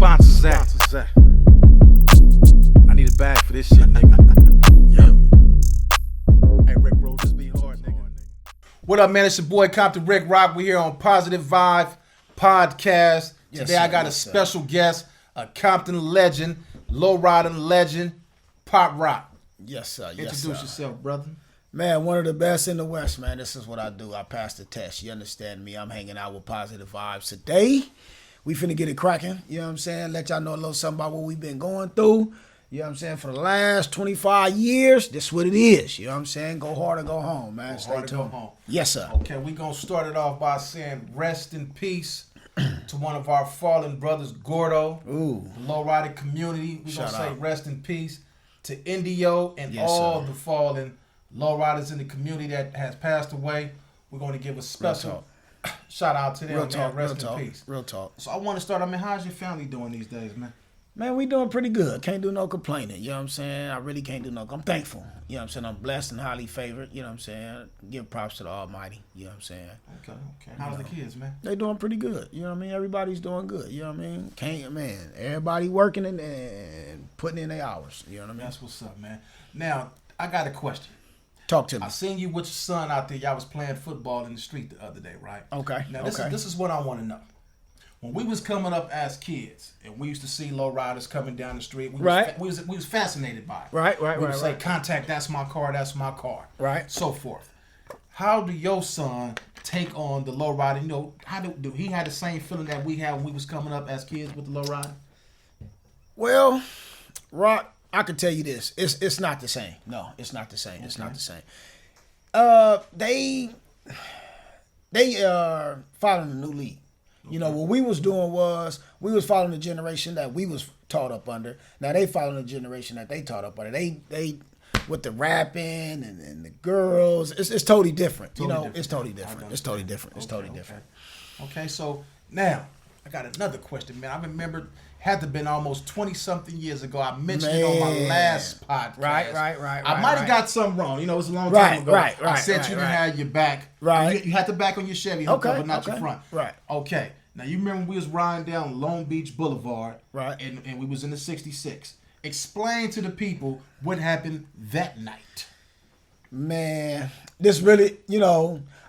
sponsors at? I need a bag for this shit, nigga. Hey, Rick, bro, just be hard, nigga. What up, man? It's your boy Compton Rick Rock. We're here on Positive Vibe Podcast. Today I got a special guest, a Compton legend, lowrider legend, Pop ROC. Yes, sir. Introduce yourself, brother. Man, one of the best in the West, man. This is what I do. I pass the test. You understand me? I'm hanging out with Positive Vibes today. We finna get it cracking. You know what I'm saying? Let y'all know a little something about what we've been going through. You know what I'm saying? For the last 25 years, this is what it is. You know what I'm saying? Go hard or go home, man. Go hard or go home. Yes, sir. Okay, we gonna start it off by saying rest in peace to one of our fallen brothers, Gordo. Ooh. The lowrider community. We gonna say out. rest in peace to Indio and Yes, all sir. the fallen lowriders in the community that has passed away. We're gonna give a special shout out to them. Real Man. talk, Rest real in talk, peace. real talk. So I want to start. I mean, how's your family doing these days, man? Man, we doing pretty good. Can't do no complaining. You know what I'm saying? I really can't do no. I'm thankful. You know what I'm saying? I'm blessed and highly favored. You know what I'm saying? Give props to the Almighty. You know what I'm saying? Okay. How's the kids, man? They doing pretty good. You know what I mean? Everybody's doing good. You know what I mean? Everybody working and putting in their hours. You know what I mean? That's what's up, man. Now, I got a question. Talk to me. I seen you with your son out there. Y'all was playing football in the street the other day, right? Okay. Now, this is what I want to know. When we was coming up as kids, and we used to see lowriders coming down the street, we was fascinated by it. Right. We would say, "Contact, that's my car, that's my car." Right. So forth. How do your son take on the lowrider? You know, how do he had the same feeling that we had when we was coming up as kids with the lowrider? Well, Rock, I can tell you this. It's not the same. No, it's not the same. Okay. It's not the same. They are following a new lead. You know, what we was doing was we was following the generation that we was taught up under. Now they following the generation that they taught up under. They with the rapping and the girls, it's totally different. It's totally different. It's totally different. It's totally different. Okay, so now I got another question, man. I remember had to been almost 20-something years ago. I mentioned it on my last podcast. Right. I might have got something wrong. You know, it was a long time ago. I said you didn't have your back. Right. You had the back on your Chevy, but not your front. Right. Okay. Now, you remember we was riding down Long Beach Boulevard. Right. And we was in the 66. Explain to the people what happened that night. Man, this really,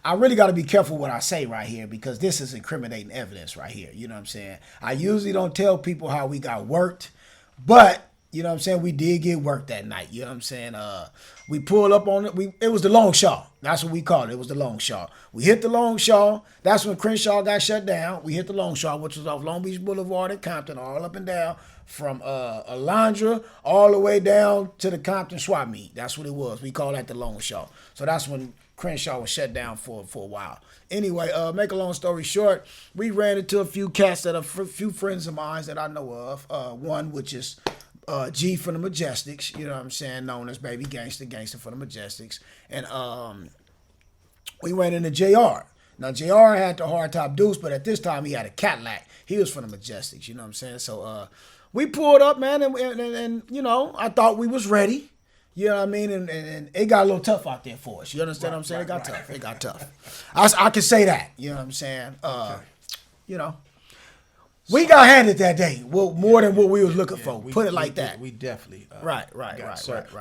I really got to be careful what I say right here because this is incriminating evidence right here. You know what I'm saying? I usually don't tell people how we got worked, but, you know what I'm saying, we did get worked that night. You know what I'm saying? We pulled up on it. It was the Long Shaw. That's what we called it. It was the Long Shaw. We hit the Long Shaw. That's when Crenshaw got shut down. We hit the Long Shaw, which was off Long Beach Boulevard in Compton, all up and down from Alondra all the way down to the Compton swap meet. That's what it was. We call that the Long Shaw. So that's when Crenshaw was shut down for a while. Anyway, make a long story short, we ran into a few cats that are a few friends of mine that I know of. One which is G from the Majestics, you know what I'm saying, known as Baby Gangster for the Majestics. And we ran into JR. Now, JR had the hardtop Deuce, but at this time he had a Cadillac. He was from the Majestics, you know what I'm saying? So we pulled up, man, and I thought we was ready. You know what I mean? And it got a little tough out there for us. You understand what I'm saying? It got tough. It got tough. I can say that. You know what I'm saying? We got handed that day. Well, more than what we was looking for. Put it like that. We definitely right.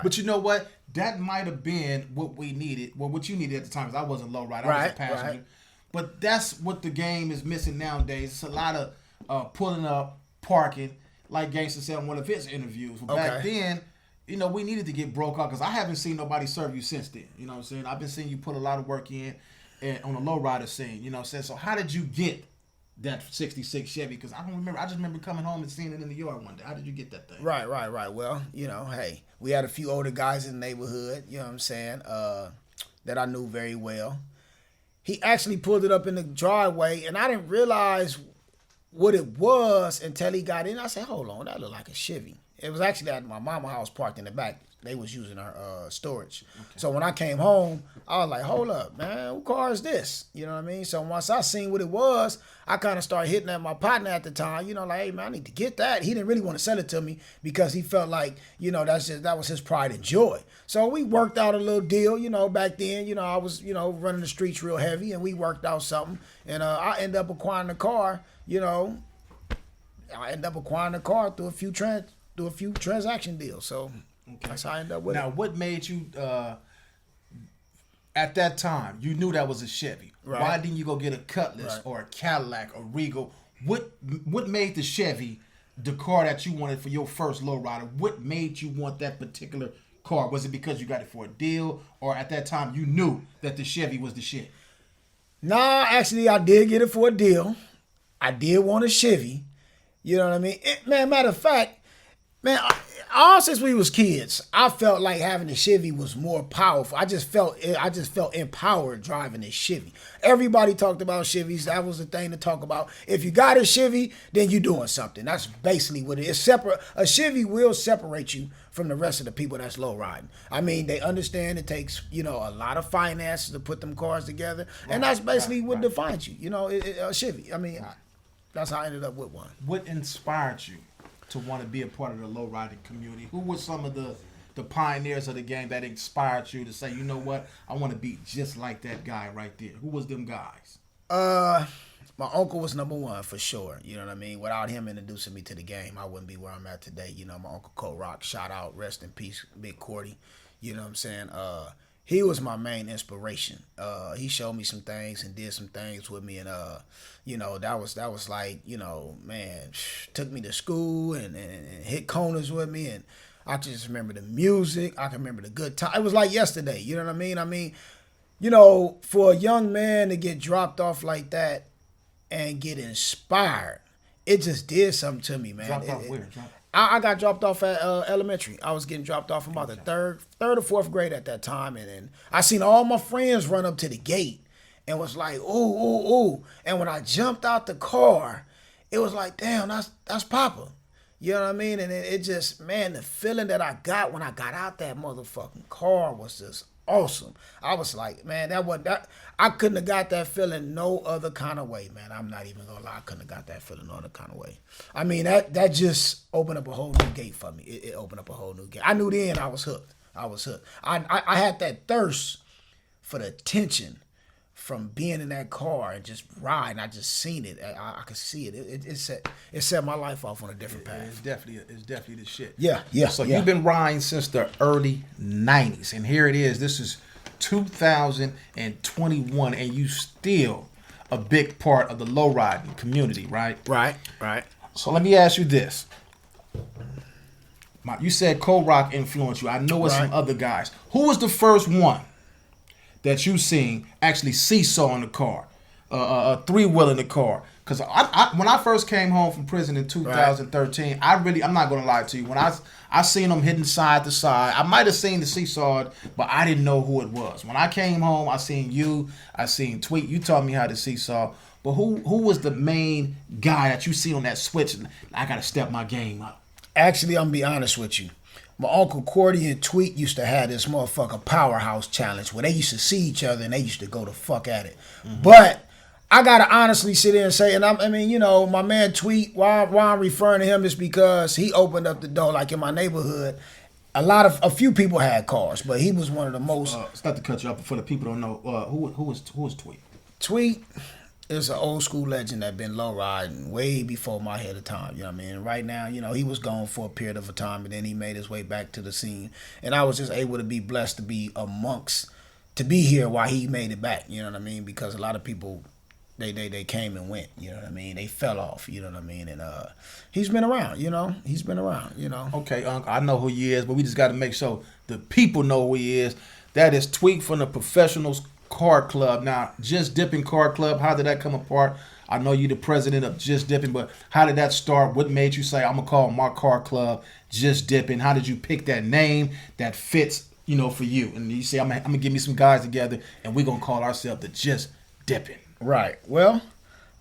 But you know what? That might have been what we needed. Well, what you needed at the time, because I wasn't low rider. I was a passenger. Right. But that's what the game is missing nowadays. It's a lot of pulling up, parking, like Gangsta said in one of his interviews. But back then, we needed to get broke out because I haven't seen nobody serve you since then. You know what I'm saying? I've been seeing you put a lot of work in on the low rider scene. You know what I'm saying? So how did you get that 66 Chevy? Because I don't remember. I just remember coming home and seeing it in the yard one day. How did you get that thing? Right. Well, hey, we had a few older guys in the neighborhood, you know what I'm saying, that I knew very well. He actually pulled it up in the driveway, and I didn't realize what it was until he got in. I said, hold on, that looked like a Chevy. It was actually at my mama's house parked in the back. They was using her storage. Okay. So when I came home, I was like, hold up, man, what car is this? You know what I mean? So once I seen what it was, I kind of started hitting at my partner at the time, like, hey, man, I need to get that. He didn't really want to sell it to me because he felt like, that was his pride and joy. So we worked out a little deal, back then, I was, running the streets real heavy, and we worked out something. And I ended up acquiring the car, I ended up acquiring a car through a few transaction deals. So that's how I ended up with it. Now, what made you at that time? You knew that was a Chevy. Right. Why didn't you go get a Cutlass or a Cadillac or Regal? What made the Chevy the car that you wanted for your first lowrider? What made you want that particular car? Was it because you got it for a deal, or at that time you knew that the Chevy was the shit? Nah, actually, I did get it for a deal. I did want a Chevy. You know what I mean? Man, matter of fact, man, all since we was kids, I felt like having a Chevy was more powerful. I just felt empowered driving a Chevy. Everybody talked about Chevys. That was the thing to talk about. If you got a Chevy, then you doing something. That's basically what it is. A Chevy will separate you from the rest of the people that's low riding. I mean, they understand it takes, a lot of finances to put them cars together. And that's basically what defines you. A Chevy. I mean, that's how I ended up with one. What inspired you to want to be a part of the low riding community? Who were some of the pioneers of the game that inspired you to say, you know what, I want to be just like that guy right there? Who was them guys? My uncle was number one for sure. You know what I mean? Without him introducing me to the game, I wouldn't be where I'm at today. My uncle POP ROC, shout out, rest in peace, Big Cordy. You know what I'm saying? He was my main inspiration. He showed me some things and did some things with me, and that was like, man, took me to school and hit corners with me, and I just remember the music. I can remember the good time. It was like yesterday. You know what I mean? I mean, for a young man to get dropped off like that and get inspired, it just did something to me, man. Dropped off where? I got dropped off at elementary. I was getting dropped off from about the third or fourth grade at that time, and I seen all my friends run up to the gate and was like, ooh, ooh, ooh. And when I jumped out the car, it was like, damn, that's Papa. You know what I mean? And it just, man, the feeling that I got when I got out that motherfucking car was just awesome. I was like, man, I couldn't have got that feeling no other kind of way, man. I'm not even gonna lie, I couldn't have got that feeling no other kind of way. I mean, that just opened up a whole new gate for me. It opened up a whole new gate. I knew then I was hooked. I had that thirst for the attention from being in that car and just riding. I just seen it. I could see it. It set my life off on a different path. It's definitely the shit. Yeah. So you've been riding since the early 90s, and here it is. This is 2021, and you still a big part of the low riding community, right? Right. So let me ask you this. You said POP ROC influenced you. I know it's some other guys. Who was the first one that you seen actually seesaw in the car, a three-wheel in the car? Because when I first came home from prison in 2013, I'm not gonna lie to you, when I seen them hitting side to side, I might have seen the seesaw, but I didn't know who it was. When I came home, I seen you, I seen Tweet. You taught me how to seesaw. But who was the main guy that you see on that switch? And I gotta step my game up. Actually, I'm gonna be honest with you. My Uncle Cordy and Tweet used to have this motherfucker powerhouse challenge where they used to see each other and they used to go the fuck at it. Mm-hmm. But I gotta honestly sit there and say, and my man Tweet, why I'm referring to him is because he opened up the door. Like in my neighborhood, a few people had cars, but he was one of the most. It's not to cut you up, but for the people who don't know, who was Tweet? Tweet is an old school legend that been low riding way before my head of time. You know what I mean? Right now, he was gone for a period of a time, and then he made his way back to the scene. And I was just able to be blessed to be to be here while he made it back. You know what I mean? Because a lot of people, they came and went. You know what I mean? They fell off. You know what I mean? And he's been around. He's been around. Okay, I know who he is, but we just got to make sure the people know who he is. That is Tweet from the Professionals Car Club. Now, Just Dipping Car Club, how did that come apart? I know you're the president of Just Dipping, but how did that start? What made you say, I'm going to call my car club Just Dipping? How did you pick that name that fits, for you? And you say, I'm going to get me some guys together, and we're going to call ourselves the Just Dipping. Right. Well,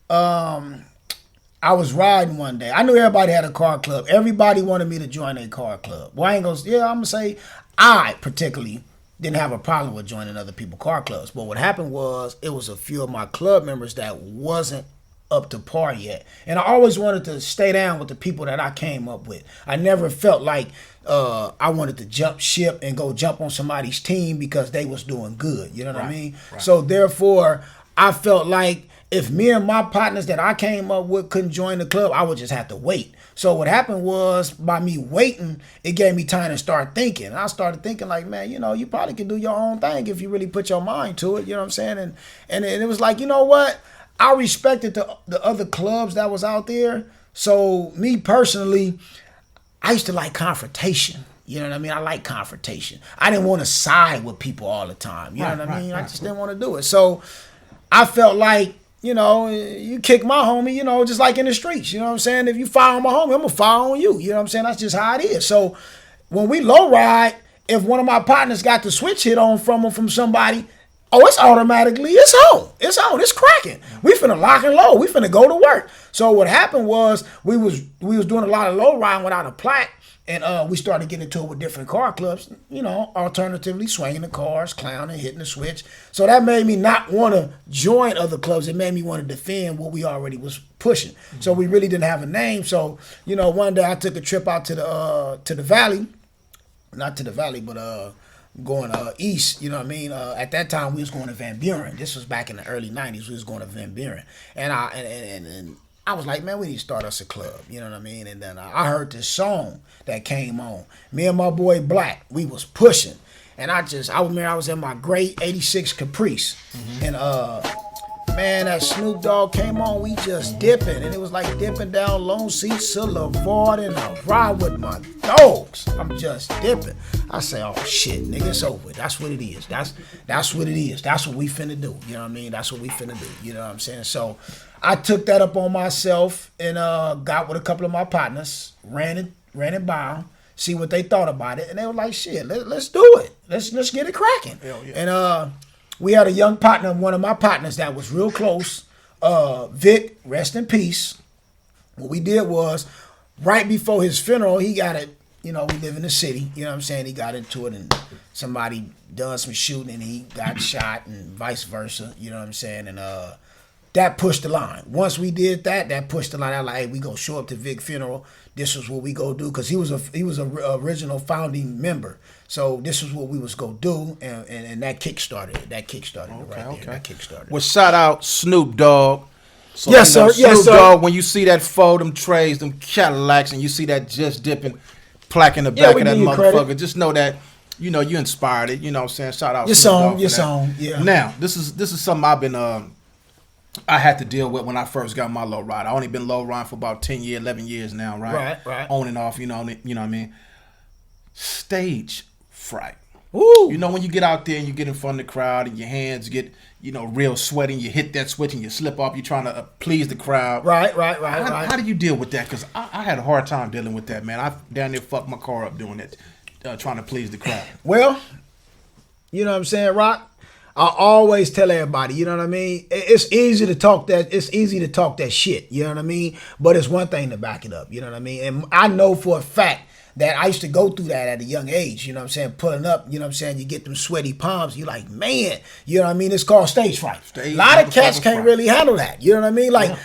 I was riding one day. I knew everybody had a car club. Everybody wanted me to join a car club. Well, I'm going to say I particularly didn't have a problem with joining other people's car clubs. But what happened was it was a few of my club members that wasn't up to par yet. And I always wanted to stay down with the people that I came up with. I never felt like I wanted to jump ship and go jump on somebody's team because they was doing good. You know what I mean? Right. So therefore, I felt like if me and my partners that I came up with couldn't join the club, I would just have to wait. So what happened was, by me waiting, it gave me time to start thinking. And I started thinking like, man, you know, you probably could do your own thing if you really put your mind to it. You know what I'm saying? And it was like, you know what? I respected the other clubs that was out there. So me personally, I used to like confrontation. You know what I mean? I like confrontation. I didn't want to side with people all the time. You know what I mean? I just didn't want to do it. So I felt like, you know, you kick my homie, you know, just like in the streets. You know what I'm saying? If you fire on my homie, I'm going to fire on you. You know what I'm saying? That's just how it is. So when we low ride, if one of my partners got the switch hit on from somebody, oh, it's automatically, it's on. It's on. It's cracking. We finna lock and load. We finna go to work. So what happened was we was doing a lot of low riding without a plaque. And we started getting into it with different car clubs, you know, alternatively swinging the cars, clowning, hitting the switch. So that made me not want to join other clubs. It made me want to defend what we already was pushing. Mm-hmm. So we really didn't have a name. So, you know, one day I took a trip out to the valley, not to the valley, but going east, you know what I mean? At that time, we was going to Van Buren. This was back in the early 90s. We was going to Van Buren. And I was like, man, we need to start us a club. You know what I mean? And then I heard this song that came on. Me and my boy Black, we was pushing. And I remember I was in my gray 86 Caprice. Mm-hmm. And man, that Snoop Dogg came on, we just dipping. And it was like dipping down Lone Seats Boulevard and I ride with my dogs. I'm just dipping. I say, oh shit, nigga, it's over. That's what it is. That's what it is. That's what we finna do. You know what I mean? That's what we finna do. You know what I'm saying? So I took that up on myself and got with a couple of my partners, ran it by them, see what they thought about it, and they were like, "Shit, let's do it. Let's get it cracking." Hell yeah. And we had a young partner, one of my partners that was real close, Vic, rest in peace. What we did was, right before his funeral, he got it. You know, we live in the city. You know what I'm saying? He got into it, and somebody done some shooting, and he got shot, and vice versa. You know what I'm saying? And that pushed the line. Once we did that pushed the line. I was like, hey, we gonna show up to Vic's funeral. This was what we go do, because he was a original founding member. So this was what we was gonna do, and that kickstarted it. That kickstarted. Well, shout out Snoop Dogg. So, yes, sir. Snoop Dogg. When you see that them trays, them Cadillacs, and you see that just dipping plaque in the back of that motherfucker, credit. Just know that. You know, you inspired it. You know what I'm saying? Shout out your song. Yeah. Now, this is something I've been I had to deal with when I first got my low ride. I only been low riding for about 10 years, 11 years now, right? Right. On and off, you know what I mean? Stage fright. Ooh. You know, when you get out there and you get in front of the crowd and your hands get, you know, real sweaty and you hit that switch and you slip off, you're trying to please the crowd. Right. How do you deal with that? Because I had a hard time dealing with that, man. I down there fucked my car up doing that, trying to please the crowd. Well, you know what I'm saying, Rock? I always tell everybody, you know what I mean? It's easy to talk that shit, you know what I mean? But it's one thing to back it up, you know what I mean? And I know for a fact that I used to go through that at a young age, you know what I'm saying? Pulling up, you know what I'm saying? You get them sweaty palms, you like, man, you know what I mean? It's called stage fright. A lot of cats can't really handle that, you know what I mean? Like, yeah.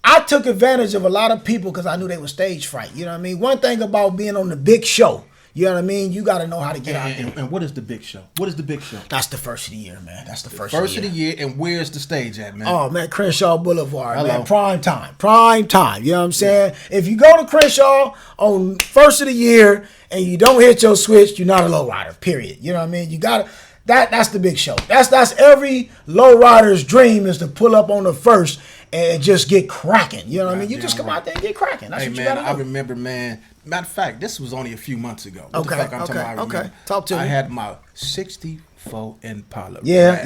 I took advantage of a lot of people because I knew they were stage fright, you know what I mean? One thing about being on the big show, you know what I mean? You got to know how to get out there. And what is the big show? What is the big show? That's the first of the year, man. That's the first of the year. And where's the stage at, man? Oh, man, Crenshaw Boulevard, man. Prime time. You know what I'm saying? Yeah. If you go to Crenshaw on first of the year and you don't hit your switch, you're not a lowrider, period. You know what I mean? You got to... That's the big show. That's every lowrider's dream, is to pull up on the first and just get cracking. You know what I mean? You just come out there and get cracking. That's what you got to do. I remember, man. Matter of fact, this was only a few months ago. Talk to me. I had my 64 Impala. Yeah,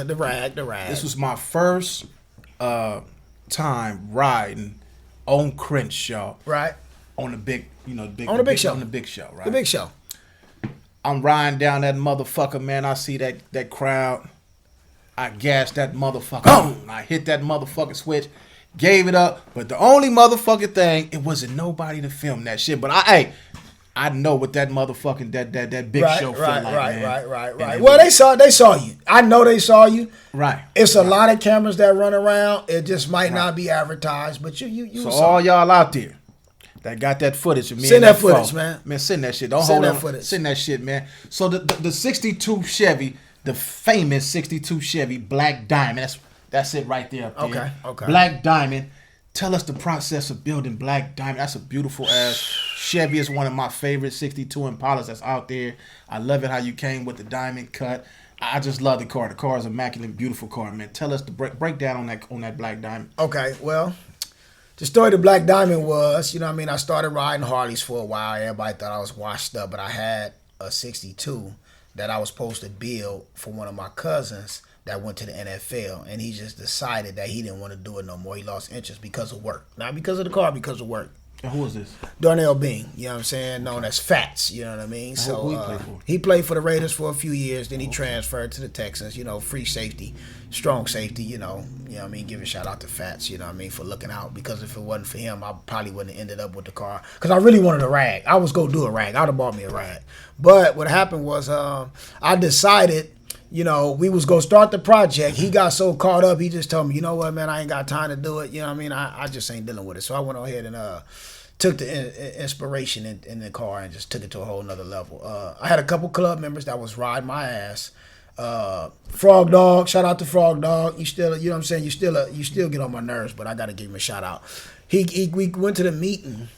the rag. This was my first time riding on Crenshaw. Right. On the big, on the big show. On the big show, right? The big show. I'm riding down that motherfucker, man. I see that crowd. I gassed that motherfucker. Boom! I hit that motherfucking switch. Gave it up. But the only motherfucking thing, it wasn't nobody to film that shit. But I know what that motherfucking that big show feel like, man. Right. Well, they saw you. I know they saw you. Right. It's a lot of cameras that run around. It just might not be advertised, but you. So all y'all out there that got that footage of me, send that footage, man. Man, send that shit. Don't hold that footage. Send that shit, man. So the 62 Chevy, the famous 62 Chevy Black Diamond. That's it right there. Okay, okay. Black Diamond. Tell us the process of building Black Diamond. That's a beautiful ass Chevy. Is one of my favorite 62 Impalas that's out there. I love it how you came with the diamond cut. I just love the car. The car is immaculate, beautiful car, man. Tell us the breakdown on that Black Diamond. Okay, well, the story of the Black Diamond was, I started riding Harleys for a while. Everybody thought I was washed up, but I had a 62 that I was supposed to build for one of my cousins that went to the NFL, and he just decided that he didn't want to do it no more. He lost interest because of work. Not because of the car, because of work. And who was this? Darnell Bean, you know what I'm saying? Known as Fats, you know what I mean? So he played for the Raiders for a few years, then he transferred to the Texans, free safety, strong safety, you know what I mean? Give a shout out to Fats, you know what I mean, for looking out, because if it wasn't for him, I probably wouldn't have ended up with the car, because I really wanted a rag. I was going to do a rag. I would have bought me a rag. But what happened was I decided, we was going to start the project. He got so caught up, he just told me, you know what, man, I ain't got time to do it. You know what I mean? I just ain't dealing with it. So I went ahead and took the inspiration in the car and just took it to a whole nother level. I had a couple club members that was riding my ass. Frog Dog, shout out to Frog Dog. You still, you know what I'm saying? You still get on my nerves, but I got to give him a shout out. We went to the meeting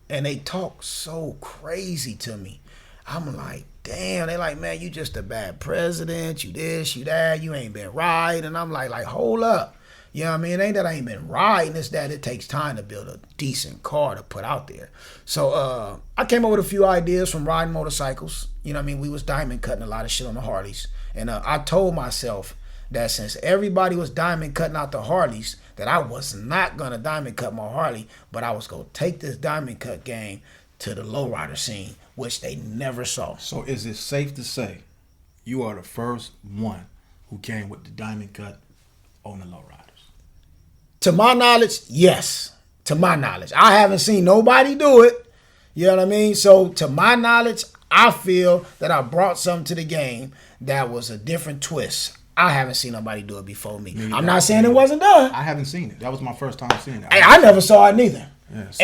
and they talked so crazy to me. I'm like, damn, they like, man, you just a bad president, you this, you that, you ain't been right. And I'm like, hold up. You know what I mean? It ain't that I ain't been riding, it's that it takes time to build a decent car to put out there. So I came up with a few ideas from riding motorcycles. You know what I mean? We was diamond cutting a lot of shit on the Harleys. And I told myself that since everybody was diamond cutting out the Harleys, that I was not going to diamond cut my Harley, but I was going to take this diamond cut game to the lowrider scene, which they never saw. So is it safe to say you are the first one who came with the diamond cut on the lowriders? To my knowledge, yes. To my knowledge. I haven't seen nobody do it. You know what I mean? So to my knowledge, I feel that I brought something to the game that was a different twist. I haven't seen nobody do it before me. I'm not saying it wasn't done. I haven't seen it. That was my first time seeing it. I never saw it neither. Yeah, so.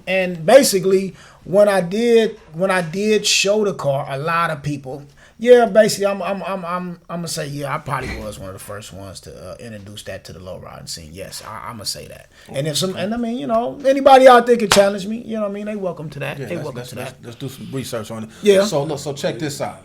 And basically when I did show the car, a lot of people, basically I'm gonna say, I probably was one of the first ones to introduce that to the low riding scene. Yes, I'm gonna say that. And if and I mean, anybody out there can challenge me, you know what I mean, they welcome to that. They welcome to that. Let's do some research on it. Yeah. So check this out.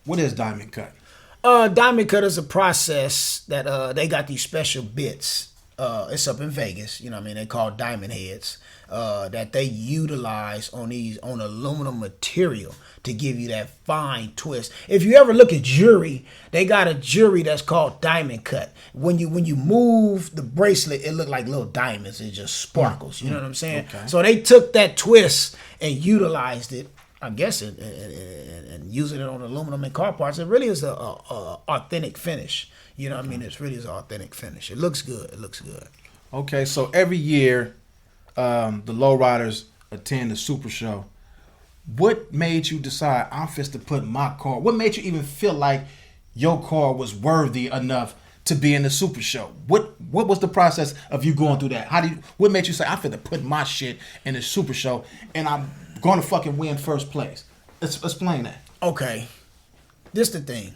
What is diamond cut? Diamond cut is a process that they got these special bits. It's up in Vegas, you know what I mean? They call diamond heads that they utilize on aluminum material to give you that fine twist. If you ever look at jewelry, they got a jewelry that's called diamond cut. When you move the bracelet, it look like little diamonds. It just sparkles. You know what I'm saying? Okay. So they took that twist and utilized it, I guess, and using it on aluminum and car parts. It really is a authentic finish. You know what I mean? It's really an authentic finish. It looks good. It looks good. Okay, so every year, the lowriders attend the Super Show. What made you decide I'm fit to put my car? What made you even feel like your car was worthy enough to be in the Super Show? What was the process of you going through that? What made you say I'm fit to put my shit in the Super Show and I'm going to fucking win first place? Explain that. Okay, this the thing.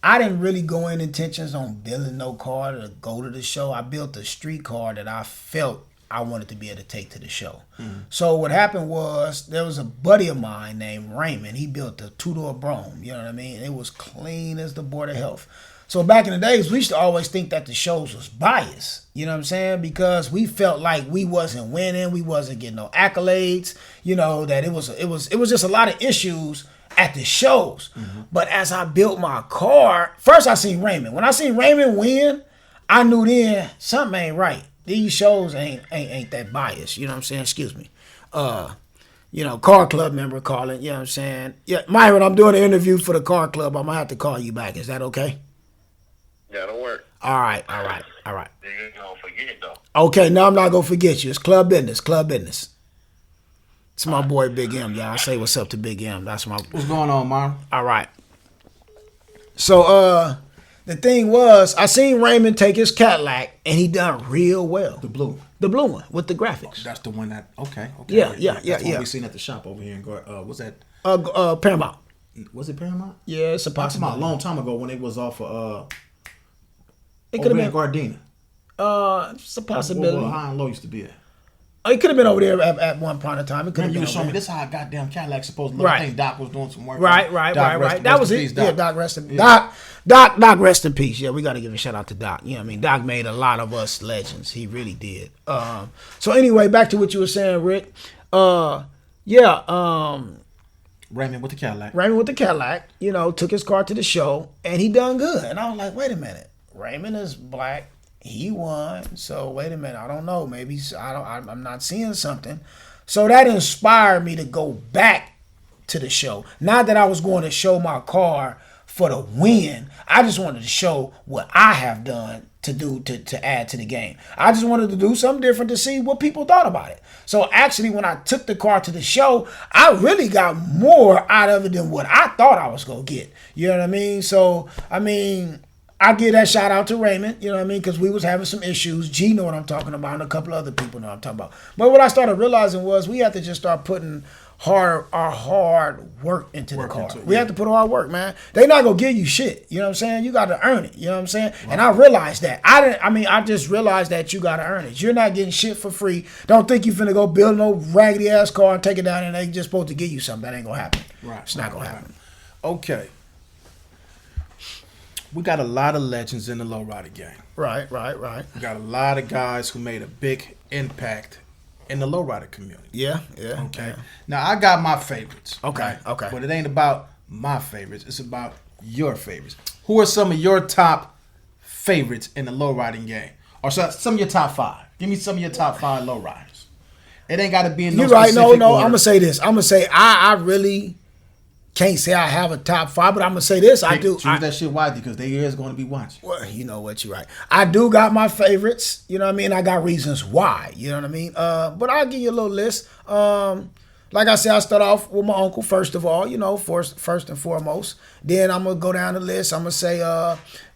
I didn't really go in intentions on building no car to go to the show. I built a street car that I felt I wanted to be able to take to the show. Mm-hmm. So what happened was there was a buddy of mine named Raymond. He built a two-door Brougham. You know what I mean? It was clean as the Board of Health. So back in the days, we used to always think that the shows was biased. You know what I'm saying? Because we felt like we wasn't winning. We wasn't getting no accolades. That it was just a lot of issues at the shows. Mm-hmm. But as I built my car, first I seen Raymond. When I seen Raymond win, I knew then something ain't right. These shows ain't that biased. You know what I'm saying? Excuse me. Car club member calling. You know what I'm saying? Yeah, Myron, I'm doing an interview for the car club. I'm gonna have to call you back. Is that okay? Yeah, that'll work. All right. You're gonna forget though. Okay, no, I'm not gonna forget you. It's club business. It's my boy Big M, y'all. I say what's up to Big M. That's my. What's going on, Myron? All right. So the thing was, I seen Raymond take his Cadillac and he done real well. The blue one with the graphics. Oh, that's the one that. Okay. Yeah. That's what we seen at the shop over here in what's that? Paramount. Was it Paramount? Yeah, it's a possibility. A long time ago when it was off of It could have been Gardena. It's a possibility. Where high and low used to be at. It could have been over there at one point in time. It could have been. You showing me this how a goddamn Cadillac supposed to look. I think Doc was doing some work. Right. That was it. Yeah, Doc rest in peace. Doc rest in peace. Yeah, we got to give a shout out to Doc. You know what I mean? Doc made a lot of us legends. He really did. So anyway, back to what you were saying, Rick. Raymond with the Cadillac. You know, took his car to the show, and he done good. And I was like, wait a minute. Raymond is black. He won. So wait a minute. I don't know. Maybe I'm not seeing something. So that inspired me to go back to the show. Not that I was going to show my car for the win. I just wanted to show what I have done to add to the game. I just wanted to do something different to see what people thought about it. So actually, when I took the car to the show, I really got more out of it than what I thought I was going to get. You know what I mean? So, I give that shout out to Raymond, you know what I mean, because we was having some issues. G know what I'm talking about, and a couple other people know what I'm talking about. But what I started realizing was we have to just start putting our hard work into the car. We have to put our work, man. They not gonna give you shit. You know what I'm saying? You got to earn it. You know what I'm saying? Right. And I realized that. I just realized that you got to earn it. You're not getting shit for free. Don't think you finna go build no raggedy ass car and take it down and they just supposed to give you something. That ain't gonna happen. Right. It's not gonna happen. Okay. We got a lot of legends in the lowrider game. Right. We got a lot of guys who made a big impact in the lowrider community. Yeah. Okay. Now, I got my favorites. Okay. But it ain't about my favorites. It's about your favorites. Who are some of your top favorites in the lowriding game? Or some of your top 5. Give me some of your top 5 lowriders. It ain't got to be in no specific order. No. I'm going to say this. I really can't say I have a top 5, but I'm gonna say this. I do. Choose that shit wisely because they is going to be watching. Well, you know what, you're right. I do got my favorites. You know what I mean. I got reasons why. You know what I mean. But I'll give you a little list. Like I said, I start off with my uncle first of all. You know, first and foremost. Then I'm gonna go down the list. I'm gonna say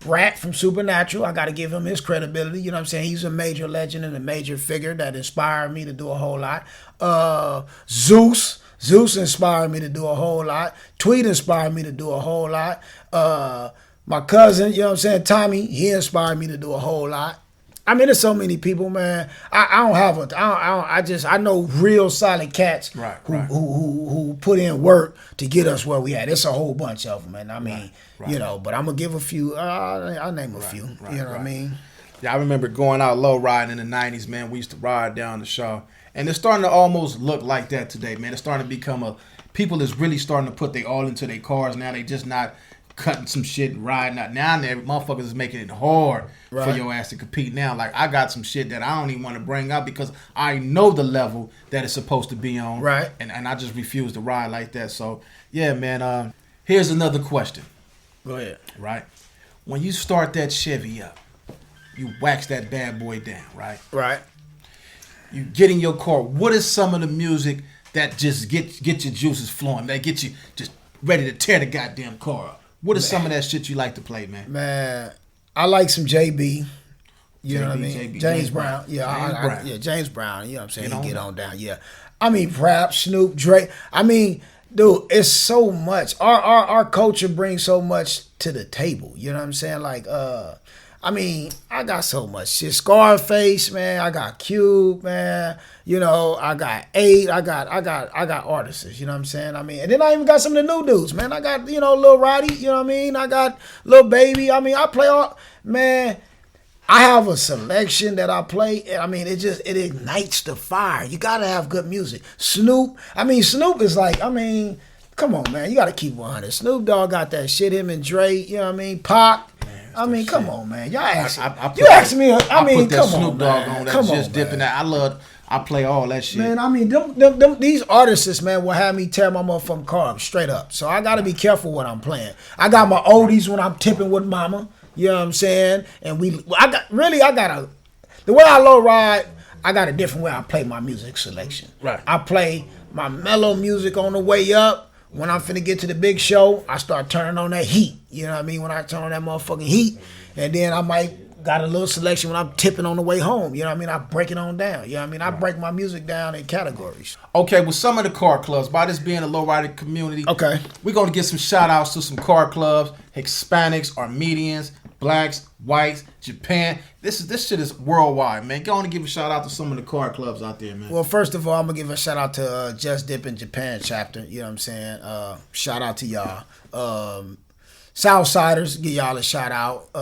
Rat from Supernatural. I got to give him his credibility. You know what I'm saying. He's a major legend and a major figure that inspired me to do a whole lot. Zeus inspired me to do a whole lot. Tweet inspired me to do a whole lot. My cousin, you know what I'm saying, Tommy, he inspired me to do a whole lot. I mean, there's so many people, man. I know real solid cats who put in work to get us where we at. It's a whole bunch of them, and I mean, you know. But I'm gonna give a few. I'll name a few. You know what I mean? Yeah, I remember going out low riding in the '90s, man. We used to ride down the Shaw. And it's starting to almost look like that today, man. It's starting to become people is really starting to put they all into their cars now. They just not cutting some shit and riding out. Now motherfuckers is making it hard for your ass to compete now. Like, I got some shit that I don't even want to bring up because I know the level that it's supposed to be on. Right. And I just refuse to ride like that. So, yeah, man, here's another question. Go ahead. Right. When you start that Chevy up, you wax that bad boy down, right? Right. You get in your car. What is some of the music that just get your juices flowing? That get you just ready to tear the goddamn car up? What is some of that shit you like to play, man? Man, I like some JB. You know what I mean? James Brown. Yeah, James Brown. You know what I'm saying? He get on down. Yeah. I mean, perhaps Snoop, Drake. I mean, dude, it's so much. Our culture brings so much to the table. You know what I'm saying? Like, I mean, I got so much shit. Scarface, man. I got Cube, man. You know, I got 8. I got artists. You know what I'm saying? I mean, and then I even got some of the new dudes, man. I got, you know, Lil Roddy. You know what I mean? I got Lil Baby. I mean, I play all, man. I have a selection that I play. I mean, it ignites the fire. You gotta have good music. Snoop. I mean, Snoop is like, I mean, come on, man. You gotta keep 100. Snoop Dogg got that shit. Him and Dre. You know what I mean? Pac. I mean, come on, man. Y'all asking me. I mean, come on, man. Come on, dipping that. I play all that shit. Man, I mean, these artists, man, will have me tear my motherfucking car up straight up. So I got to be careful what I'm playing. I got my oldies when I'm tipping with mama. You know what I'm saying? And the way I low ride, I got a different way I play my music selection. Right. I play my mellow music on the way up. When I'm finna get to the big show, I start turning on that heat. You know what I mean? When I turn on that motherfucking heat. And then I might got a little selection when I'm tipping on the way home. You know what I mean? I break it on down. You know what I mean? I break my music down in categories. Okay, with some of the car clubs, by this being a lowrider community, okay, we're going to get some shout outs to some car clubs, Hispanics, Armenians, blacks, whites, Japan. This shit is worldwide, man. Go on and give a shout out to some of the car clubs out there, man. Well, first of all, I'm gonna give a shout out to Just Dip in Japan chapter. You know what I'm saying? Shout out to y'all. Southsiders, give y'all a shout out.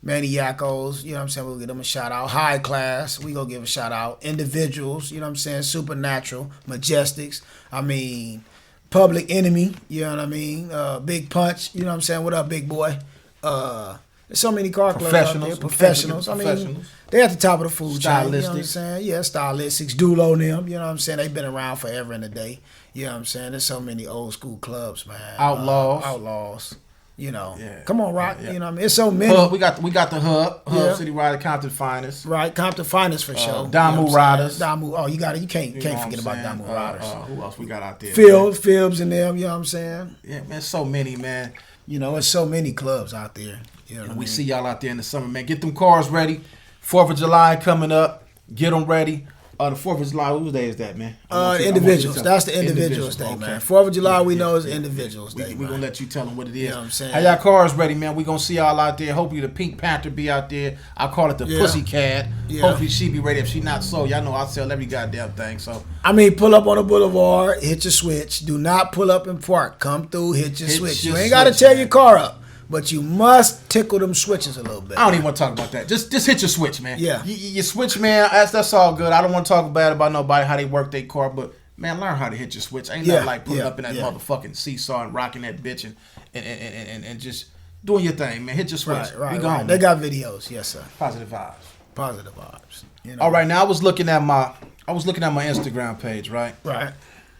Maniacos, you know what I'm saying? We'll give them a shout out. High class, we gonna give a shout out. Individuals, you know what I'm saying? Supernatural, Majestics. I mean, Public Enemy, you know what I mean? Big Punch, you know what I'm saying? What up, big boy? There's so many car clubs out there. Professionals. I mean, they at the top of the food chain. You know what I'm saying? Yeah, Stylistics, Dulo them. You know what I'm saying? They've been around forever and a day. You know what I'm saying? There's so many old school clubs, man. Outlaws. You know, come on, Rock. Yeah. You know what I mean? It's so many. Hub, we got the Hub City Rider, Compton Finest. Right, Compton Finest for sure. Damu Riders. Damu. Oh, you got it. You can't forget about Damu Riders. Who else we got out there? Phibbs and them. You know what I'm saying? Yeah, man. So many, man. You know, there's so many clubs out there. You know what I mean? We see y'all out there in the summer, man. Get them cars ready. 4th of July coming up. Get them ready. The 4th of July, whose day is that, man? Individuals. That's the Individuals Day, man. 4th of July, we know is Individuals Day. We're going to let you tell them what it is. You know what I'm saying? Have y'all cars ready, man? We're going to see y'all out there. Hopefully the Pink Panther be out there. I call it the Pussycat. Yeah. Hopefully she be ready. If she not so, y'all know I sell every goddamn thing. So I mean, pull up on the boulevard, hit your switch. Do not pull up and park. Come through, hit your switch. You ain't got to tear your car up. But you must tickle them switches a little bit. I don't even want to talk about that. Just hit your switch, man. Yeah. Your switch, man, that's all good. I don't want to talk bad about nobody, how they work their car, but, man, learn how to hit your switch. Ain't nothing like putting up in that motherfucking seesaw and rocking that bitch and just doing your thing, man. Hit your switch. Right. They got videos. Yes, sir. Positive vibes. You know? All right, now I was looking at my Instagram page, right? Right.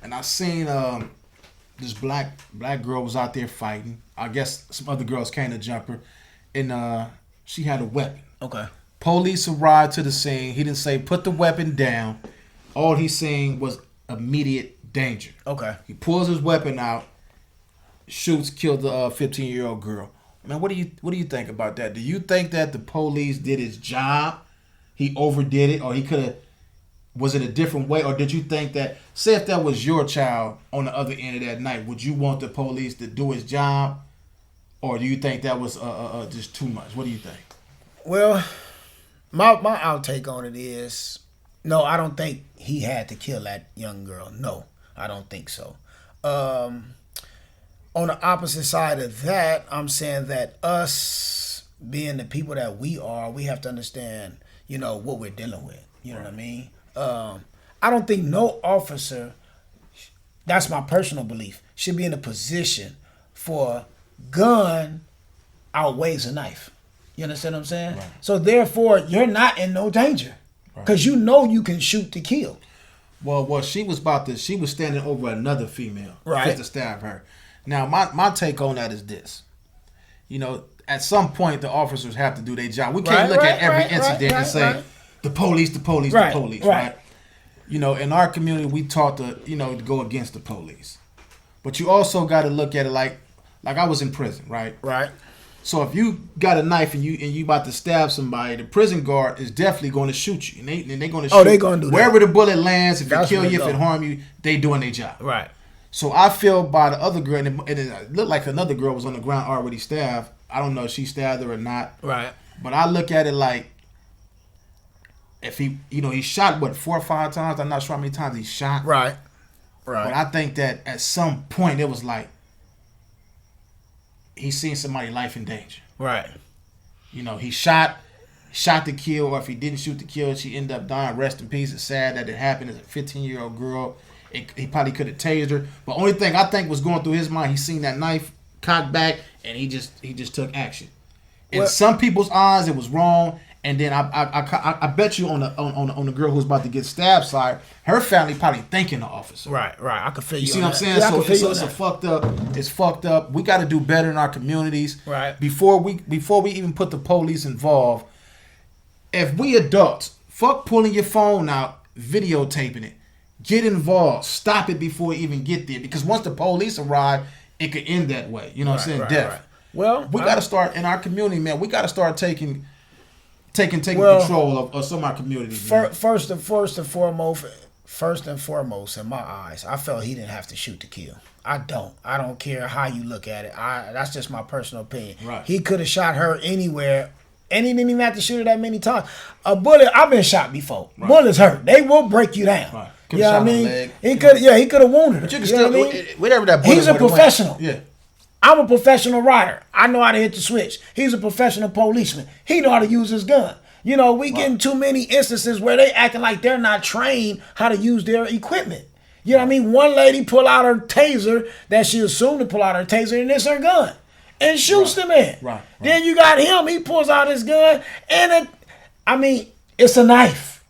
And I seen this black girl was out there fighting. I guess some other girls came to jump her, and she had a weapon. Okay. Police arrived to the scene. He didn't say put the weapon down. All he seen was immediate danger. Okay. He pulls his weapon out, shoots, killed the 15-year-old girl. Man, what do you think about that? Do you think that the police did his job? He overdid it, or he could have? Was it a different way, or did you think that, say if that was your child on the other end of that night, would you want the police to do his job, or do you think that was just too much? What do you think? Well, my outtake on it is, no, I don't think he had to kill that young girl. No, I don't think so. On the opposite side of that, I'm saying that us being the people that we are, we have to understand, you know, what we're dealing with. You know what I mean? I don't think no officer, that's my personal belief, should be in a position for gun outweighs a knife. You understand what I'm saying? Right. So therefore, you're not in no danger because you know you can shoot to kill. Well, she was standing over another female, right, to stab her. Now, my take on that is this: you know, at some point, the officers have to do their job. We can't look at every incident and say the police, right? You know, in our community, we taught to go against the police, but you also got to look at it like I was in prison, right? Right. So if you got a knife and you about to stab somebody, the prison guard is definitely going to shoot you, and they're going to shoot. Oh, they're going to do that. Wherever the bullet lands, if it kill you, if it harm you, they doing their job. Right. So I feel by the other girl, and it looked like another girl was on the ground already stabbed. I don't know if she stabbed her or not. Right. But I look at it like, if he shot, 4 or 5 times? I'm not sure how many times he shot. Right. But I think that at some point it was like, he's seen somebody's life in danger. Right. You know, he shot to kill, or if he didn't shoot to kill, she ended up dying. Rest in peace. It's sad that it happened as a 15-year-old girl. He probably could have tased her. But only thing I think was going through his mind, he seen that knife cocked back, and he just took action. In some people's eyes, it was wrong. And then I bet you on the girl who's about to get stabbed side, her family probably thanking the officer. Right. I can feel you. You see what I'm saying? Yeah, so it's fucked up. It's fucked up. We got to do better in our communities. Right. Before we even put the police involved. If we adults, fuck pulling your phone out, videotaping it. Get involved. Stop it before we even get there. Because once the police arrive, it could end that way. You know what I'm saying? Death. Right. Well, we got to start in our community, man. We got to start taking control of some of our communities. First and foremost, first and foremost, in my eyes, I felt he didn't have to shoot to kill. I don't care how you look at it. That's just my personal opinion. Right. He could have shot her anywhere, and he didn't even have to shoot her that many times. A bullet, I've been shot before. Right. Bullets hurt. They will break you down. Right. You know what I mean? He could have wounded her. But you can still, whatever that bullet He's a professional. Yeah. I'm a professional rider. I know how to hit the switch. He's a professional policeman. He know how to use his gun. You know, we getting too many instances where they acting like they're not trained how to use their equipment. You know what I mean? One lady pull out her taser that she assumed to pull out her taser, and it's her gun, and shoots the man. Right. Then you got him. He pulls out his gun, and it's a knife.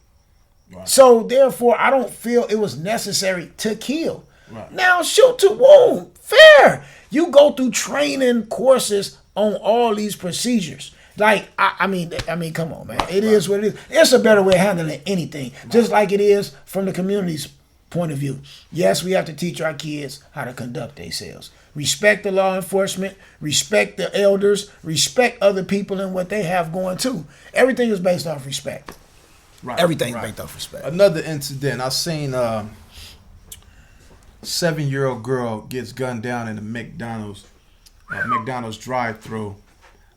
Right. So therefore, I don't feel it was necessary to kill. Right. Now shoot to wound. Fair. You go through training courses on all these procedures. Like, I mean, come on, man. It is what it is. It's a better way of handling anything, just like it is from the community's point of view. Yes, we have to teach our kids how to conduct themselves. Respect the law enforcement, respect the elders, respect other people and what they have going too. Everything is based off respect. Right. Everything is based off respect. Another incident, I seen 7-year-old girl gets gunned down in the McDonald's drive-thru.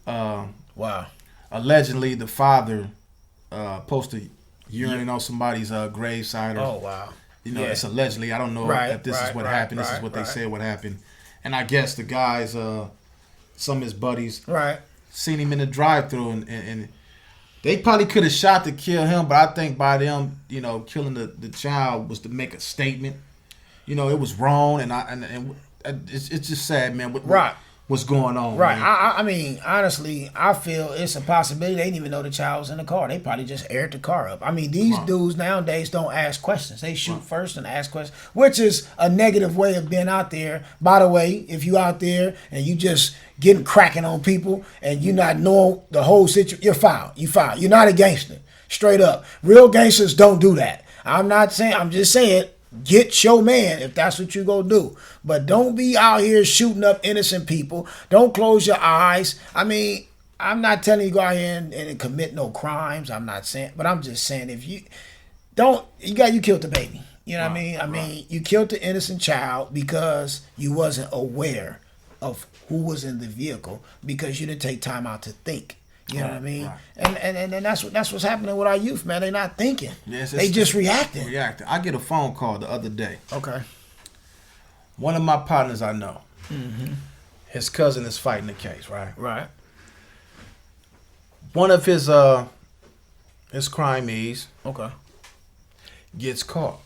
Wow. Allegedly, the father posted urine on somebody's graveside. Oh, wow. You know, it's allegedly. I don't know if this is what happened. This is what they said what happened. And I guess the guys, some of his buddies, seen him in the drive-thru, and they probably could have shot to kill him, but I think by them, you know, killing the child was to make a statement. You know, it was wrong, and it's just sad, man. What's going on? Right. Man. I mean, honestly, I feel it's a possibility they didn't even know the child was in the car. They probably just aired the car up. I mean, these dudes nowadays don't ask questions. They shoot first and ask questions, which is a negative way of being out there. By the way, if you out there and you just getting cracking on people and you not know the whole situation, you're foul. You foul. You're not a gangster. Straight up. Real gangsters don't do that. I'm just saying, get your man if that's what you gonna do. But don't be out here shooting up innocent people. Don't close your eyes. I mean, I'm not telling you to go out here and commit no crimes. I'm not saying, but I'm just saying if you killed the baby. You know what I mean? I mean, you killed the innocent child because you wasn't aware of who was in the vehicle because you didn't take time out to think. You know what I mean? Right. And that's what's happening with our youth, man. They're not thinking. Yes, they just reacting. I get a phone call the other day. Okay. One of my partners I know, his cousin is fighting the case, right? Right. One of his crimees gets caught.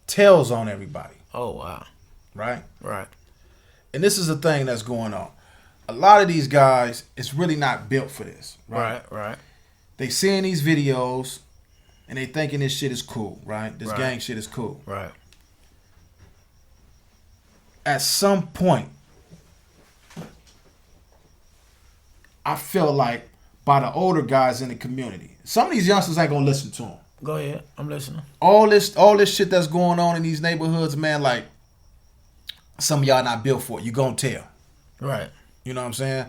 Tells on everybody. Oh, wow. Right? Right. And this is the thing that's going on. A lot of these guys, it's really not built for this. Right. They seeing these videos and they thinking this shit is cool, right? This gang shit is cool. Right. At some point, I feel like by the older guys in the community, some of these youngsters ain't gonna listen to them. Go ahead, I'm listening. All this shit that's going on in these neighborhoods, man, like some of y'all not built for it. You gonna tell. Right. You know what I'm saying?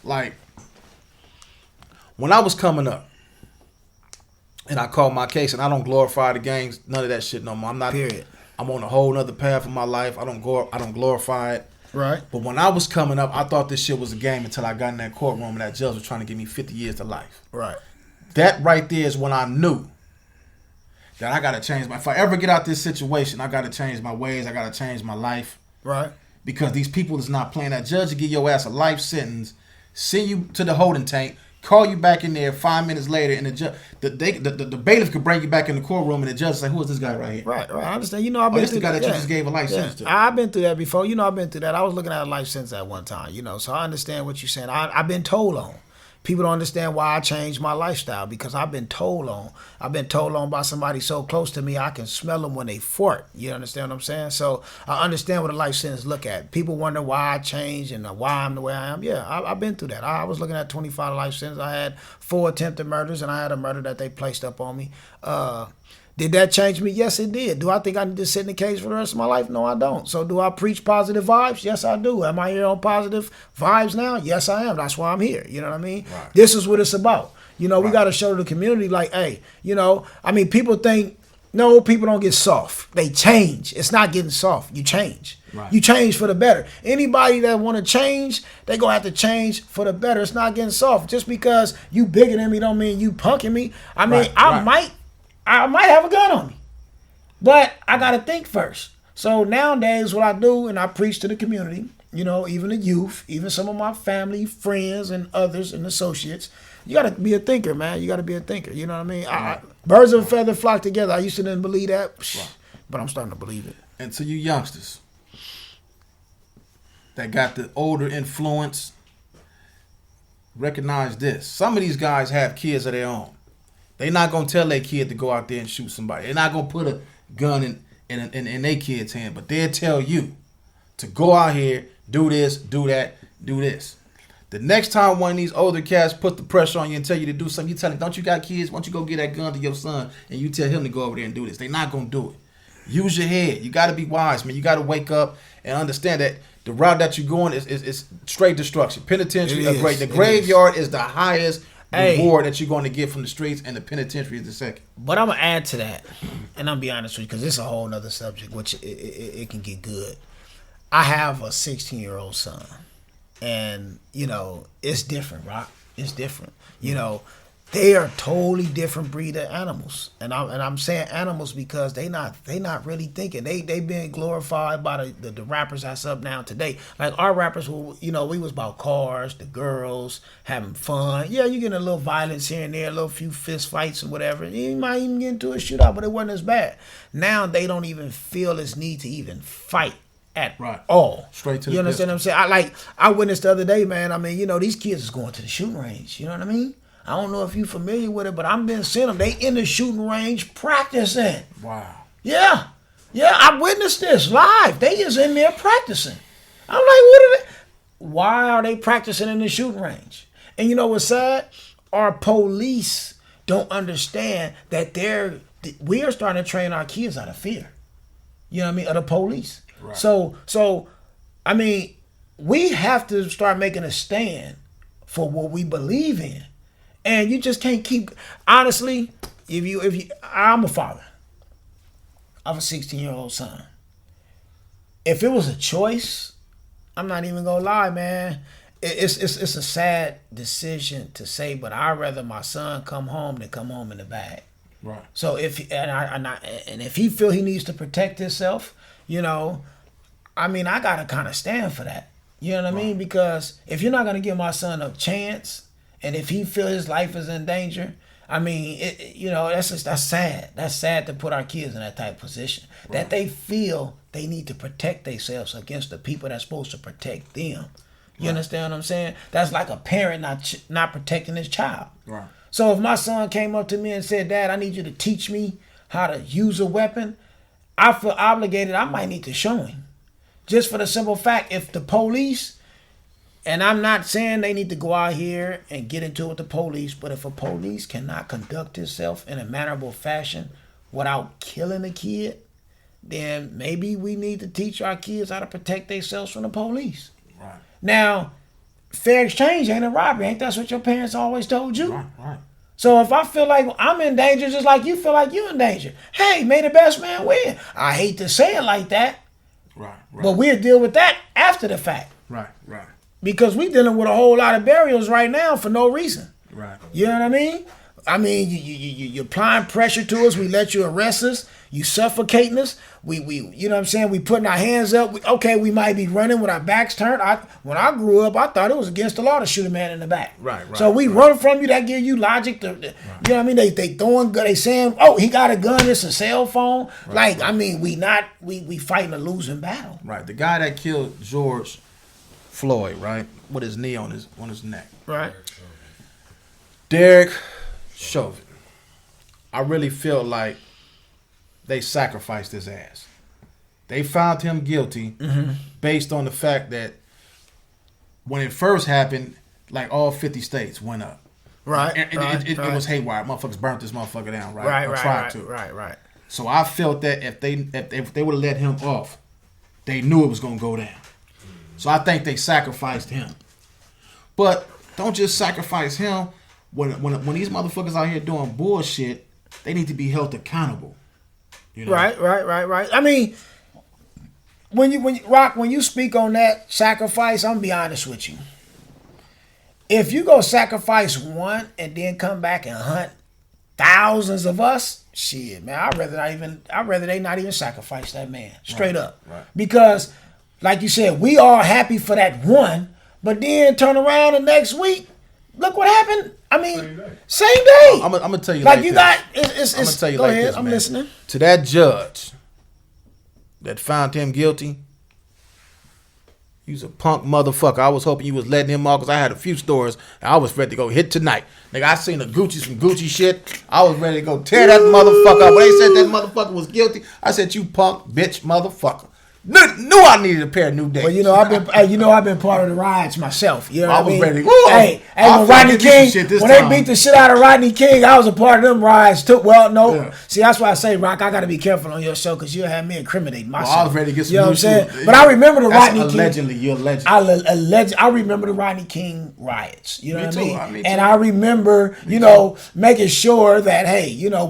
Like, when I was coming up, and I called my case, and I don't glorify the gangs, none of that shit no more. I'm not. Period. I'm on a whole nother path of my life. I don't glorify it. Right. But when I was coming up, I thought this shit was a game until I got in that courtroom and that judge was trying to give me 50 years to life. Right. That right there is when I knew that I got to change if I ever get out this situation, I got to change my ways. I got to change my life. Right. Because these people is not playing. That judge will give your ass a life sentence, send you to the holding tank, call you back in there 5 minutes later, and the bailiff could bring you back in the courtroom, and the judge say, "Who is this guy right here?" Right. I understand. You know, I've been through that. This the guy that you just gave a life sentence to. I've been through that before. You know, I've been through that. I was looking at a life sentence at one time. You know, so I understand what you're saying. I've been told on. People don't understand why I changed my lifestyle because I've been told on. I've been told on by somebody so close to me I can smell them when they fart. You understand what I'm saying? So I understand what a life sentence look at. People wonder why I changed and why I'm the way I am. Yeah, I've been through that. I was looking at 25 life sentences. I had 4 attempted murders and I had a murder that they placed up on me. Did that change me? Yes, it did. Do I think I need to sit in the cage for the rest of my life? No, I don't. So do I preach positive vibes? Yes, I do. Am I here on positive vibes now? Yes, I am. That's why I'm here. You know what I mean? Right. This is what it's about. You know, we got to show the community like, hey, you know, I mean, people think, no, people don't get soft. They change. It's not getting soft. You change. Right. You change for the better. Anybody that want to change, they going to have to change for the better. It's not getting soft. Just because you bigger than me don't mean you punking me. I mean, I might have a gun on me. But I got to think first. So nowadays what I do, and I preach to the community, you know, even the youth, even some of my family, friends, and others and associates, you got to be a thinker, man. You got to be a thinker. You know what I mean? Birds of a feather flock together. I used to didn't believe that, but I'm starting to believe it. And to you youngsters that got the older influence, recognize this. Some of these guys have kids of their own. They're not going to tell their kid to go out there and shoot somebody. They're not going to put a gun in their kid's hand, but they'll tell you to go out here, do this, do that, do this. The next time one of these older cats put the pressure on you and tell you to do something, you tell them, don't you got kids? Why don't you go get that gun to your son and you tell him to go over there and do this. They're not going to do it. Use your head. You got to be wise, man. You got to wake up and understand that the route that you're going is straight destruction. Penitentiary, the graveyard is the highest reward that you're going to get from the streets, and the penitentiary is the second. But I'm going to add to that, and I'll be honest with you, because it's a whole nother subject, which it can get good. I have a 16-year-old son. And, you know, it's different, Rock. It's different. You know, they are totally different breed of animals. And I'm saying animals because they not really thinking. They being glorified by the rappers that's up now today. Like our rappers, you know, we was about cars, the girls, having fun. Yeah, you getting a little violence here and there, a little few fist fights or whatever. You might even get into a shootout, but it wasn't as bad. Now they don't even feel this need to even fight. At all. Straight to you the understand pistol. what I'm saying? I witnessed the other day, man. I mean, you know, these kids is going to the shooting range. You know what I mean? I don't know if you familiar with it, but I've been seeing them. They in the shooting range practicing. Wow. Yeah. Yeah, I witnessed this live. They is in there practicing. I'm like, what are they? Why are they practicing in the shooting range? And you know what's sad? Our police don't understand that we are starting to train our kids out of fear. You know what I mean? Of the police. Right. So, I mean, we have to start making a stand for what we believe in, and you just can't keep. Honestly, if you, I'm a father. I have a 16-year-old son. If it was a choice, I'm not even gonna lie, man. It's a sad decision to say, but I'd rather my son come home than come home in the bag. Right. So if he feel he needs to protect himself, you know, I mean, I gotta kind of stand for that. You know what I mean? Because if you're not gonna give my son a chance, and if he feel his life is in danger, I mean, you know, that's sad. That's sad to put our kids in that type of position. Right. That they feel they need to protect themselves against the people that's supposed to protect them. You understand what I'm saying? That's like a parent not protecting his child. Right. So if my son came up to me and said, Dad, I need you to teach me how to use a weapon, I feel obligated. I might need to show him. Just for the simple fact, if the police, and I'm not saying they need to go out here and get into it with the police, but if a police cannot conduct itself in a mannerable fashion without killing a kid, then maybe we need to teach our kids how to protect themselves from the police. Right. Now, fair exchange ain't a robbery. Ain't that what your parents always told you? Right. So if I feel like I'm in danger just like you feel like you're in danger, hey, may the best man win. I hate to say it like that. Right. But we'll deal with that after the fact. Right. Because we dealing with a whole lot of burials right now for no reason. Right. You know what I mean? I mean, you're applying pressure to us. We let you arrest us. You suffocating us. We you know what I'm saying? We putting our hands up. We might be running with our backs turned. When I grew up, I thought it was against the law to shoot a man in the back. Right. So we run from you. That give you logic. You know what I mean? They throwing. They saying, oh, he got a gun. It's a cell phone. I mean, we fighting a losing battle. Right. The guy that killed George Floyd, right, with his knee on his neck. Right. Derek Chauvin. I really feel like they sacrificed his ass. They found him guilty based on the fact that when it first happened, like all 50 states went up. Right. It was haywire. Motherfuckers burnt this motherfucker down, right? Right. So I felt that if they would have let him off, they knew it was gonna go down. So I think they sacrificed him. But don't just sacrifice him. When these motherfuckers out here doing bullshit, they need to be held accountable. You know? Right. I mean, when you speak on that sacrifice, I'm gonna be honest with you. If you go sacrifice one and then come back and hunt thousands of us, shit, man, I'd rather they not even sacrifice that man. Straight up. Right. Because, like you said, we are happy for that one, but then turn around the next week, look what happened. I mean, same day. I'm gonna tell you like you this. got. It's, I'm gonna tell you go like ahead, this, I'm man. listening. To that judge that found him guilty, he was a punk motherfucker. I was hoping you was letting him off because I had a few stores and I was ready to go hit tonight. Nigga, I seen some Gucci shit. I was ready to go tear that motherfucker up. When they said that motherfucker was guilty, I said, you punk bitch motherfucker. Knew I needed a pair of new days. Well, I've been part of the riots myself. You know what I mean? Ready. Hey, when Rodney King, when they beat the shit out of Rodney King, I was a part of them riots too. Well, no, see, that's why I say, Rock, I got to be careful on your show because you'll have me incriminating myself. Well, I was ready to get some. You know what I'm saying? But I remember the Rodney King. Allegedly, you're alleged. I remember the Rodney King riots. You know what I mean? And I remember, making sure that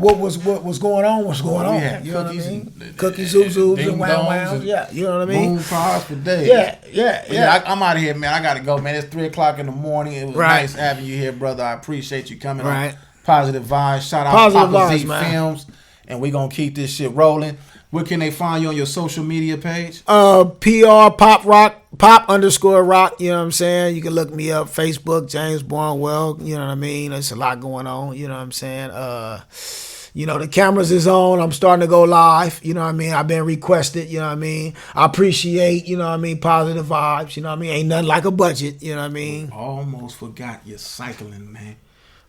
what was going on was going on. You know what I mean? Cookies, zoos, and wow. Yeah. You know what I mean? Moon pies for days. Yeah. I'm out of here, man. I got to go, man. It's 3:00 in the morning. It was nice having you here, brother. I appreciate you coming on Positive Vibes. Shout out Positive Papa Vibes, Z man. Films. And we're going to keep this shit rolling. Where can they find you on your social media page? PR Pop Rock, Pop_Rock. You know what I'm saying? You can look me up. Facebook, James Barnwell. You know what I mean? There's a lot going on. You know what I'm saying? The cameras is on. I'm starting to go live. You know what I mean? I've been requested. You know what I mean? I appreciate, Positive Vibes. You know what I mean? Ain't nothing like a budget. You know what I mean? Almost forgot you're cycling, man.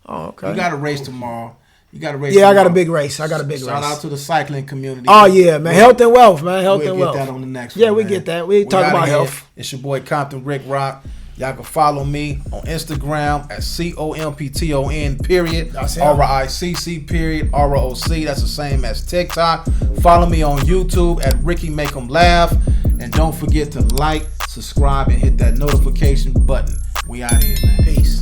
Oh, okay. You got a race tomorrow. Yeah, I got a big race. Shout out to the cycling community. Oh, yeah, man. Health and wealth, man. We'll get that on the next one. Yeah, we get that. We talk about health. It's your boy Compton Rick Rock. Y'all can follow me on Instagram at COMPTON period RICC period ROC. That's the same as TikTok. Follow me on YouTube at Ricky Make 'Em Laugh. And don't forget to like, subscribe, and hit that notification button. We out here, man. Peace.